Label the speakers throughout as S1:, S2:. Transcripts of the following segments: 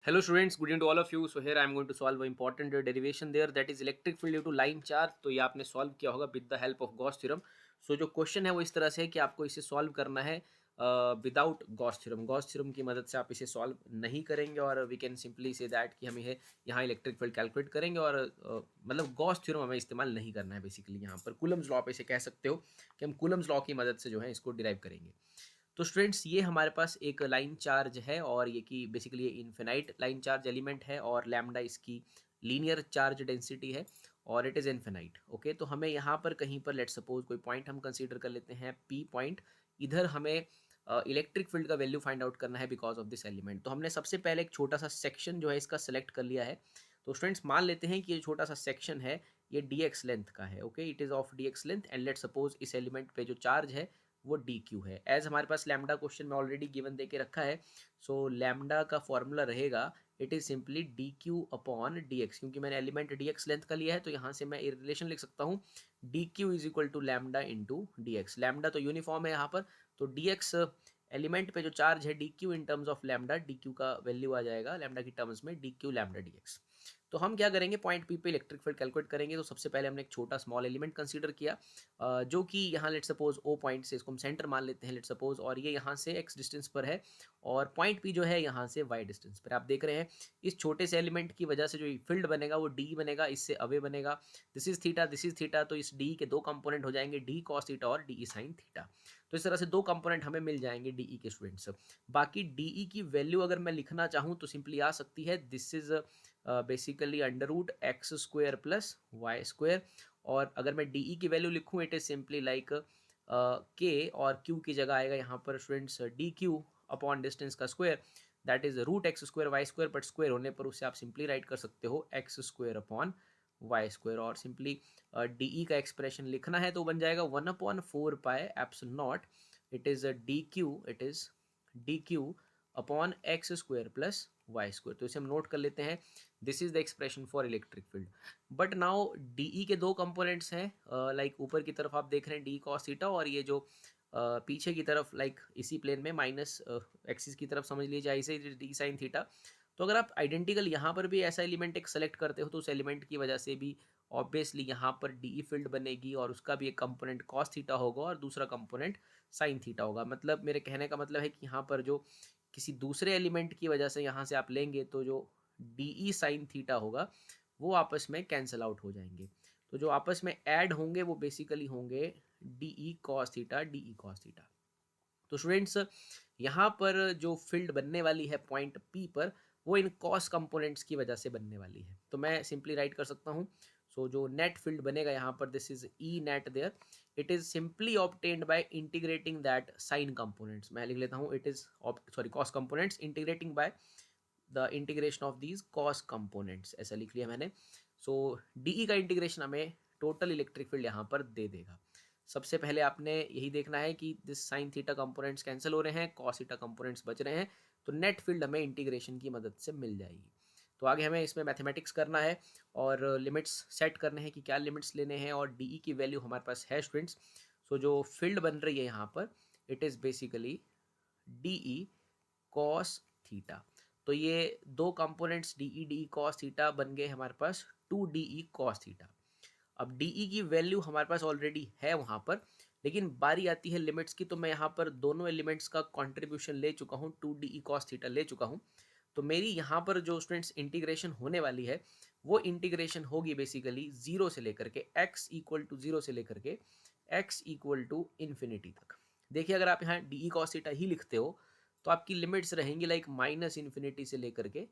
S1: Hello students, good evening to all of you. So here I am going to solve an important derivation there, that is electric field due to line charge. तो ये आपने solve किया होगा with the help of Gauss theorem. So जो question है वो इस तरह से है कि आपको इसे सॉल्व करना है without Gauss theorem. Gauss theorem की मदद से आप इसे सॉल्व नहीं करेंगे और we can simply say that कि हम ये यहाँ इलेक्ट्रिक फील्ड कैलकुलेट करेंगे और मतलब गॉस थ्योरम हमें इस्तेमाल नहीं करना है. बेसिकली यहाँ पर कूलम्स लॉ पे इसे कह सकते हो कि हम कूलम्स लॉ की मदद से जो है इसको डिराइव करेंगे. तो स्टूडेंट्स ये हमारे पास एक लाइन चार्ज है और ये कि बेसिकली ये इन्फिनाइट लाइन चार्ज एलिमेंट है और लैम्डा इसकी लीनियर चार्ज डेंसिटी है और इट इज़ इन्फिनाइट. ओके, तो हमें यहाँ पर कहीं पर लेट सपोज कोई पॉइंट हम कंसीडर कर लेते हैं पी पॉइंट. इधर हमें इलेक्ट्रिक फील्ड का वैल्यू फाइंड आउट करना है बिकॉज ऑफ दिस एलिमेंट. तो हमने सबसे पहले एक छोटा सा सेक्शन जो है इसका सेलेक्ट कर लिया है. तो स्टूडेंट्स मान लेते हैं कि ये छोटा सा सेक्शन है, ये डी एक्स लेंथ का है. Okay, it is of D x length and let suppose इस एलिमेंट पे जो चार्ज है वो डी क्यू है. एज हमारे पास लैम्डा क्वेश्चन में ऑलरेडी गिवन दे के रखा है. सो लैम्डा का फॉर्मूला रहेगा it is simply D Q upon D x. क्योंकि मैंने एलिमेंट डी एक्स लेंथ का लिया है तो यहाँ से मैं ये रिलेशन लिख सकता हूँ D Q is equal to lambda into D X. Lambda तो यूनिफॉर्म है यहाँ पर, तो डी एक्स एलिमेंट पे जो चार्ज है D Q in terms of lambda, D Q का वैल्यू आ जाएगा लैम्डा की टर्म्स में D Q lambda D x. तो हम क्या करेंगे, पॉइंट पी पे इलेक्ट्रिक फील्ड कैलकुलेट करेंगे. तो सबसे पहले हमने एक छोटा स्मॉल एलिमेंट कंसीडर किया जो कि यहाँ लेट सपोज ओ पॉइंट से इसको हम सेंटर मान लेते हैं लेट सपोज, और ये यहाँ से एक्स डिस्टेंस पर है और पॉइंट पी जो है यहाँ से वाई डिस्टेंस पर. आप देख रहे हैं इस छोटे से एलिमेंट की वजह से जो फील्ड बनेगा वो डी बनेगा, इससे अवे बनेगा. This is theta, this is theta, तो इस डी के दो कंपोनेंट हो जाएंगे डी कॉस थीटा और डी साइन थीटा. तो इस तरह से दो कंपोनेंट हमें मिल जाएंगे डी के स्टूडेंट्स. बाकी डी की वैल्यू अगर मैं लिखना चाहूँ तो सिंपली आ सकती है this is basically under root X square plus Y square. और अगर मैं डी की वैल्यू लिखूँ इट इज सिंपली लाइक के और क्यू की जगह आएगा यहाँ पर students D Q upon distance का square, that is root X square Y square, but square होने पर उसे आप सिंपली राइट कर सकते हो X square upon Y square. और सिंपली डी का एक्सप्रेशन लिखना है तो बन जाएगा 1/4 pi epsilon naught. It is D Q, it is D Q upon X square plus Y square. तो इसे हम नोट कर लेते हैं, this is the expression for electric field. But now D के दो कंपोनेंट्स हैं, लाइक ऊपर की तरफ आप देख रहे हैं डी कॉस थीटा और ये जो पीछे की तरफ लाइक इसी प्लेन में माइनस एक्सिस की तरफ समझ लीजिए इसे डी साइन थीटा. तो अगर आप आइडेंटिकल यहाँ पर भी ऐसा एलिमेंट एक सेलेक्ट करते हो तो उस एलिमेंट की वजह से भी ऑब्वियसली यहाँ पर डी फील्ड बनेगी और उसका भी एक कंपोनेंट कॉस थीटा होगा और दूसरा कंपोनेंट साइन थीटा होगा. मतलब मेरे कहने का मतलब है कि यहाँ पर जो किसी दूसरे एलिमेंट की वजह से यहाँ से आप लेंगे तो जो डी ई साइन थीटा होगा वो आपस में कैंसल आउट हो जाएंगे. तो जो आपस में ऐड होंगे वो बेसिकली होंगे D E cos theta D E cos theta. तो स्टूडेंट्स यहाँ पर जो फील्ड बनने वाली है पॉइंट पी पर वो इन कॉस कंपोनेंट्स की वजह से बनने वाली है. तो मैं सिंपली राइट कर सकता हूँ. सो जो नेट फील्ड बनेगा यहाँ पर this is E net there, it is simply obtained by integrating that sine components. मैं लिख लेता हूँ it is sorry cos components integrating by the integration of these cos components, ऐसा लिख लिया मैंने. सो डी का इंटीग्रेशन हमें टोटल इलेक्ट्रिक फील्ड यहाँ पर दे देगा. सबसे पहले आपने यही देखना है कि this sine theta components cancel हो रहे हैं, कॉस थीटा कंपोनेंट्स बच रहे हैं, तो नेट फील्ड हमें इंटीग्रेशन की मदद से मिल जाएगी. तो आगे हमें इसमें मैथमेटिक्स करना है और लिमिट्स सेट करने हैं कि क्या लिमिट्स लेने हैं और डी की वैल्यू हमारे पास है स्टूडेंट्स. सो जो फील्ड बन रही है यहाँ पर it is basically D E cos theta. तो ये दो components D E cos theta बन गए हमारे पास two D E cos theta. अब डी की वैल्यू हमारे पास ऑलरेडी है वहाँ पर, लेकिन बारी आती है लिमिट्स की. तो मैं यहाँ पर दोनों एलिमेंट्स का कंट्रीब्यूशन ले चुका हूँ, टू डी कॉस थीटा ले चुका हूँ. तो मेरी यहाँ पर जो स्टूडेंट्स इंटीग्रेशन होने वाली है वो इंटीग्रेशन होगी बेसिकली जीरो से लेकर के एक्स इक्वल टू जीरो से लेकर के एक्स इक्वल टू इन्फिनिटी तक. देखिए अगर आप यहाँ डी कॉस थीटा ही लिखते हो तो आपकी लिमिट्स रहेंगी लाइक माइनस इन्फिनिटी से लेकर के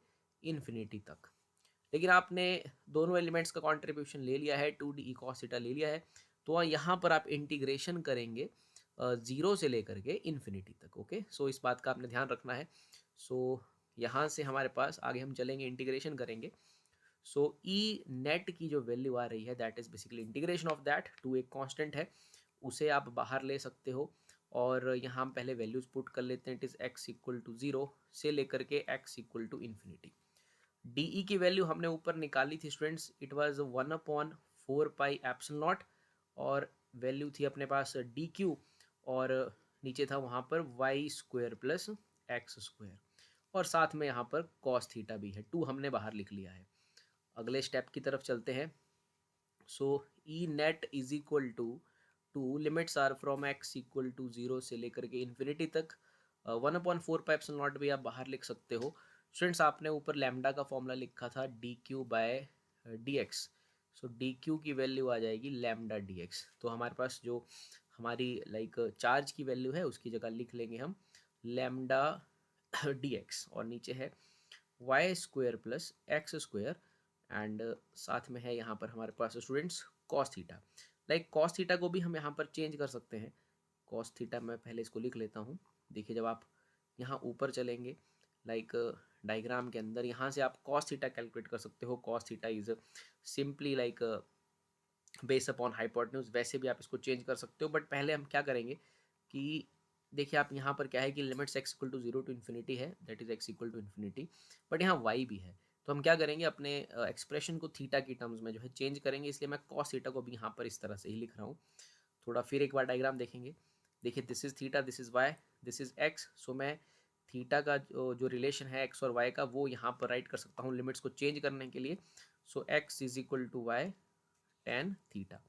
S1: इन्फिनिटी तक. लेकिन आपने दोनों एलिमेंट्स का कंट्रीब्यूशन ले लिया है, टू डी कॉस थीटा ले लिया है, तो यहाँ पर आप इंटीग्रेशन करेंगे जीरो से लेकर के इन्फिनिटी तक. ओके, सो इस बात का आपने ध्यान रखना है. सो यहाँ से हमारे पास आगे हम चलेंगे इंटीग्रेशन करेंगे. सो ई नेट की जो वैल्यू आ रही है that is basically integration of that to एक कांस्टेंट है, उसे आप बाहर ले सकते हो. और यहाँ हम पहले वैल्यूज पुट कर लेते हैं. It is X equal to zero से लेकर के X equal to infinity. D की वैल्यू हमने ऊपर निकाली थी students, it was 1/4 pi epsilon naught और वैल्यू थी अपने पास डी क्यू और नीचे था वहाँ पर Y square plus X square. और साथ में यहाँ पर कॉस थीटा भी है, 2 हमने बाहर लिख लिया है। अगले स्टेप की तरफ चलते हैं। So E net is equal to limits are from X equal to 0 से लेकर के इन्फिनिटी तक। 1/4 पाई एप्सिलॉन नॉट भी आप बाहर लिख सकते हो। स्टूडेंट्स आपने ऊपर लैम्डा का फॉर्मूला लिखा था D Q by D X. So D Q की वैल्यू आ जाएगी लैम्डा डी एक्स। तो हमारे पास जो हमारी चार्ज की वैल्यू है उसकी जगह लिख लेंगे हम लैम्डा डी एक्स, और नीचे है Y square plus X square, and साथ में है यहाँ पर हमारे पास students cos theta. Cos theta को भी हम यहाँ पर चेंज कर सकते हैं। कॉस थीटा मैं पहले इसको लिख लेता हूँ। देखिए जब आप यहाँ ऊपर चलेंगे लाइक डायग्राम के अंदर, यहाँ से आप कॉस थीटा कैलकुलेट कर सकते हो। Cos theta is simply base upon hypotenuse, वैसे भी आप इसको चेंज कर सकते हो। बट पहले हम क्या करेंगे कि देखिए आप यहाँ पर क्या है कि limits X equal to 0 to infinity है, that is X equal to infinity, but यहाँ वाई भी है। तो हम क्या करेंगे अपने एक्सप्रेशन को थीटा की टर्म्स में जो है चेंज करेंगे, इसलिए मैं कॉस थीटा को भी यहाँ पर इस तरह से ही लिख रहा हूँ। थोड़ा फिर एक बार डायग्राम देखेंगे। देखिए this is theta, this is Y, this is X. So मैं थीटा का जो रिलेशन है एक्स और वाई का वो यहाँ पर राइट कर सकता हूँ लिमिट्स को चेंज करने के लिए। So X is equal to Y tan theta.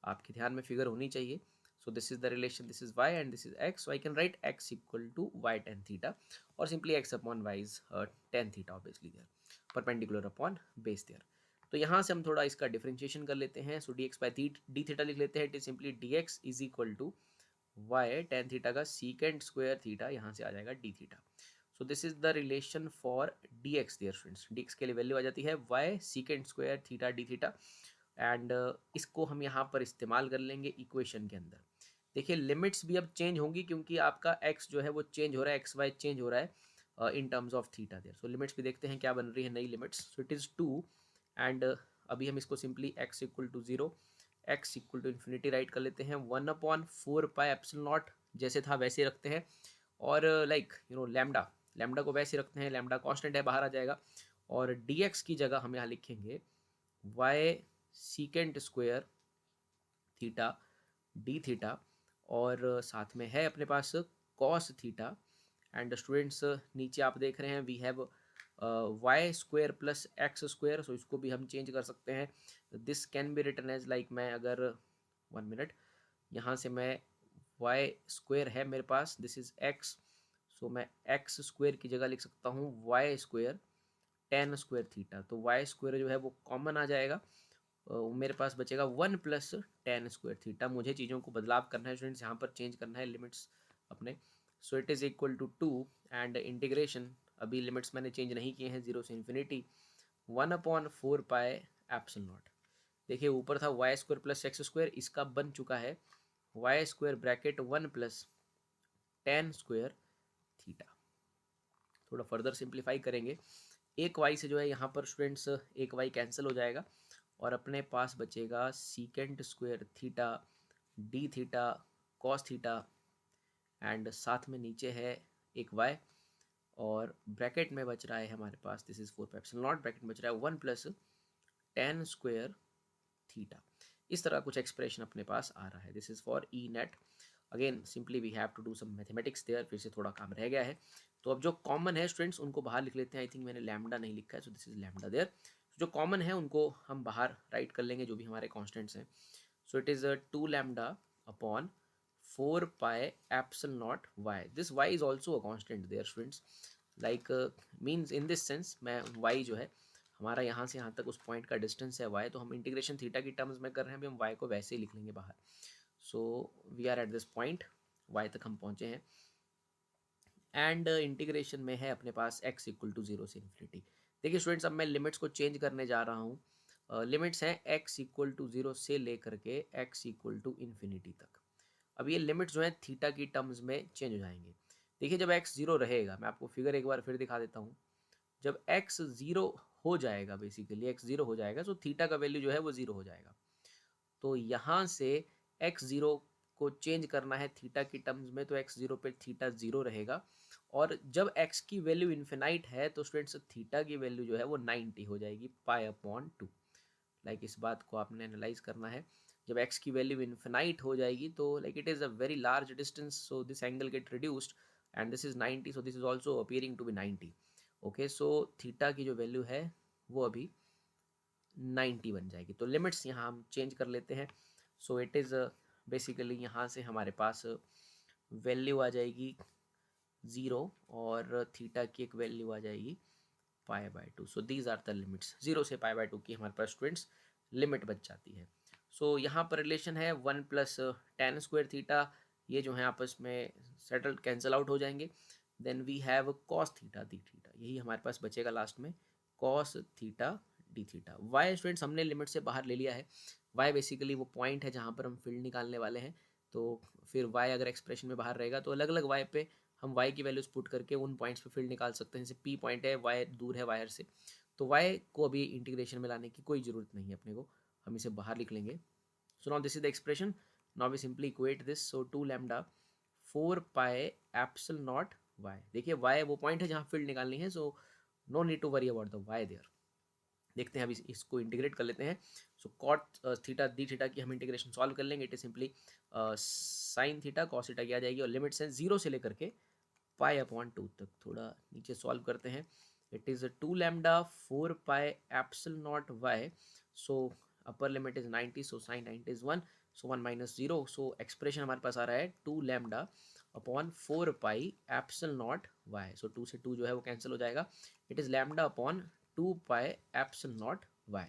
S1: आपके ध्यान में फिगर होनी चाहिए। So this is the relation, this is y and this is x, so I can write x equal to y tan theta, और simply x upon y is tan theta obviously there, perpendicular upon base there. तो यहाँ से हम थोड़ा इसका differentiation कर लेते हैं। So dx by D theta लिख लेते हैं। It is simply dx is equal to y tan theta का सीकेंड स्क्वायर थीटा, यहाँ से आ जाएगा d theta. So this is the relation for dx there students. dx के लिए वैल्यू आ जाती है y secant square theta d theta, and इसको हम यहाँ पर इस्तेमाल कर लेंगे इक्वेशन के अंदर। देखिए लिमिट्स भी अब चेंज होंगी क्योंकि आपका x जो है वो चेंज हो रहा है, एक्स वाई चेंज हो रहा है in terms of theta there. So limits भी देखते हैं क्या बन रही है नई limits. So it is 2, and अभी हम इसको simply x equal to 0, X equal to infinity write कर लेते हैं। 1/4 पाई एप्सिलॉन नॉट जैसे था वैसे रखते हैं, और लैम्डा, लैम्डा को वैसे रखते हैं, लैम्डा कांस्टेंट है बाहर आ जाएगा, और dx की जगह हम यहाँ लिखेंगे y secant square theta D theta, और साथ में है अपने पास कॉस थीटा। एंड स्टूडेंट्स नीचे आप देख रहे हैं we have Y square plus X square, so इसको भी हम चेंज कर सकते हैं। This can be written as मैं अगर 1 मिनट यहाँ से मैं वाई स्क्वायर है मेरे पास, दिस इज एक्स, सो मैं एक्स स्क्वायर की जगह लिख सकता हूँ Y square tan square theta. तो वाई स्क्वायर जो है वो कॉमन आ जाएगा, मेरे पास बचेगा 1 + tan² थीटा। मुझे चीज़ों को बदलाव करना है स्टूडेंट्स, यहाँ पर चेंज करना है लिमिट्स अपने। So it is equal to 2, and integration अभी लिमिट्स मैंने चेंज नहीं किए हैं 0 से इन्फिनिटी, 1/4 पाई एप्सिलॉन नॉट। देखिए ऊपर था Y square plus X square, इसका बन चुका है Y square bracket 1 + tan² theta. थोड़ा फर्दर सिंप्लीफाई करेंगे, एक वाई से जो है यहाँ पर स्टूडेंट्स एक वाई कैंसिल हो जाएगा, और अपने पास बचेगा secant square theta D theta cos theta, and साथ में नीचे है एक वाई, और ब्रैकेट में बच रहा है हमारे पास this is 4 pi epsilon naught, bracket में बच रहा है 1 + tan² थीटा। इस तरह कुछ एक्सप्रेशन अपने पास आ रहा है। This is for E net. Again simply we have to do some mathematics there, फिर से थोड़ा काम रह गया है। तो अब जो कॉमन है स्टूडेंट्स उनको बाहर लिख लेते हैं। आई थिंक मैंने लैम्डा नहीं लिखा है, so this is lambda there. जो कॉमन है उनको हम बाहर राइट कर लेंगे, जो भी हमारे कॉन्स्टेंट्स हैं। So it is 2 lambda upon 4 pi epsilon naught Y. This Y is also a constant there students, means in this sense मैं वाई जो है हमारा यहाँ से यहाँ तक उस पॉइंट का डिस्टेंस है y, तो हम इंटीग्रेशन थीटा की टर्म्स में कर रहे हैं, अभी हम y को वैसे ही लिख लेंगे बाहर। So we are at this point, y तक हम पहुँचे हैं, एंड इंटीग्रेशन में है अपने पास x इक्वल टू 0 से इन्फिनिटी। देखिए स्टूडेंट्स अब मैं लिमिट्स को चेंज करने जा रहा हूँ। लिमिट्स हैं x इक्वल टू 0 से लेकर के x इक्वल टू इन्फिनिटी तक। अब ये लिमिट्स जो है थीटा की टर्म्स में चेंज हो जाएंगे। देखिए जब x 0 रहेगा, मैं आपको फिगर एक बार फिर दिखा देता हूँ। जब x 0 हो जाएगा, बेसिकली x 0 हो जाएगा, तो थीटा का वैल्यू जो है वो 0 हो जाएगा। तो यहाँ से x 0 को चेंज करना है थीटा की टर्म्स में, तो x 0 पे थीटा 0 रहेगा, और जब x की वैल्यू इन्फिनाइट है तो स्टूडेंट्स थीटा की वैल्यू जो है वो 90 हो जाएगी पाई/2। इस बात को आपने एनालाइज करना है। जब x की वैल्यू इन्फिनाइट हो जाएगी तो it is a very large distance, so this angle get reduced, and this is 90, so this is also appearing to be 90. Okay, so theta की जो वैल्यू है वो अभी 90 बन जाएगी. तो लिमिट्स यहाँ हम चेंज कर लेते हैं. सो इट इज़ बेसिकली यहाँ से हमारे पास वैल्यू आ जाएगी 0 और थीटा की एक वैल्यू आ जाएगी π/2. So these are the limits. 0 से π/2 की हमारे पास स्टूडेंट्स लिमिट बच जाती है. सो यहाँ पर रिलेशन है 1 + tan² थीटा. ये जो है आपस में सेटल कैंसिल आउट हो जाएंगे. Then we have cos theta D theta. यही हमारे पास बचेगा लास्ट में, cos theta D theta. Y students हमने लिमिट से बाहर ले लिया है. वाई बेसिकली वो पॉइंट है जहाँ पर हम फील्ड निकालने वाले हैं. तो फिर वाई अगर एक्सप्रेशन में बाहर रहेगा तो अलग अलग वाई पे हम y की वैल्यूज पुट करके उन पॉइंट्स पे फील्ड निकाल सकते हैं. जैसे p पॉइंट है, y दूर है वायर से, तो y को अभी इंटीग्रेशन में लाने की कोई ज़रूरत नहीं है अपने को, हम इसे बाहर लिख लेंगे. So now this is the expression. Now we simply equate this. So 2 lambda 4 π ε0 y. देखिए y वो पॉइंट है जहाँ फील्ड निकालनी है. So no need to worry about the y there. देखते हैं अभी इसको इंटीग्रेट कर लेते हैं. So cot theta D theta की हम इंटीग्रेशन सॉल्व कर लेंगे. It is simply sine theta cos theta की आ जाएगी और लिमिट्स हैं 0 से लेकर के π/2 तक. थोड़ा नीचे सॉल्व करते हैं. It is 2 lambda 4 π ε0 y. So upper limit is 90, so sine 90 is 1, so 1 - 0. So expression हमारे पास आ रहा है 2 लैम्डा अपॉन 4 π ε0 y. सो 2 से 2 जो है वो कैंसिल हो जाएगा. It is lambda upon 2 π ε0 y.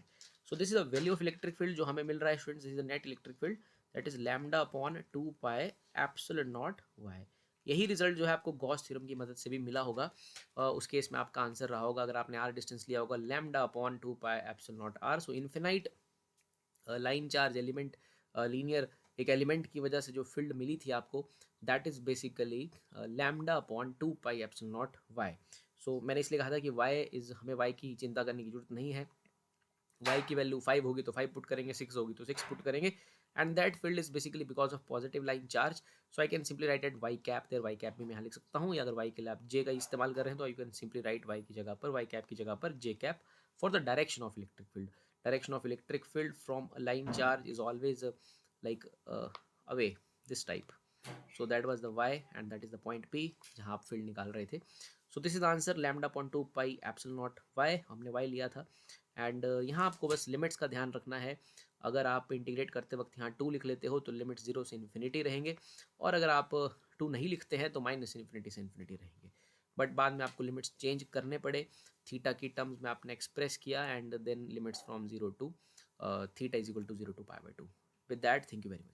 S1: So this is the value of electric field जो हमें मिल रहा है students. This is the net electric field, that is lambda upon 2 π ε0 y. यही रिजल्ट जो है आपको गॉस थ्योरम की मदद से भी मिला होगा. उस केस में आपका आंसर रहा होगा, अगर आपने आर डिस्टेंस लिया होगा, lambda upon 2 π ε0 r. So infinite line charge element, linear एक एलिमेंट की वजह से जो फील्ड मिली थी आपको, that is basically lambda upon 2 π ε0 y. So मैंने इसलिए कहा था कि हमें y की चिंता करने की जरूरत नहीं है. y की वैल्यू 5 होगी तो 5 पुट करेंगे, 6 होगी तो 6 पुट करेंगे, and that field is basically because of positive line charge. So I can simply write at Y cap there. Y cap भी मैं यहाँ लिख सकता हूँ, या अगर वाई के लिए आप जे का इस्तेमाल कर रहे हैं तो you can simply write y की जगह पर, वाई कैप की जगह पर j cap for the direction of electric field. Direction of electric field from line charge is always like away, this type. So that was the y and that is the point p जहाँ आप field निकाल रहे थे. So this is the answer, lambda upon 2 π ε0 y. हमने y लिया था. And यहाँ आपको बस लिमिट्स का ध्यान रखना है. अगर आप इंटीग्रेट करते वक्त यहाँ 2 लिख लेते हो तो लिमिट 0 से इन्फिनिटी रहेंगे, और अगर आप 2 नहीं लिखते हैं तो -∞ से इन्फिनिटी रहेंगे. बट बाद में आपको लिमिट्स चेंज करने पड़े. थीटा की टर्म्स में आपने एक्सप्रेस किया and then limits from 0 to theta is equal to 0 to π/2. With that, thank you very much.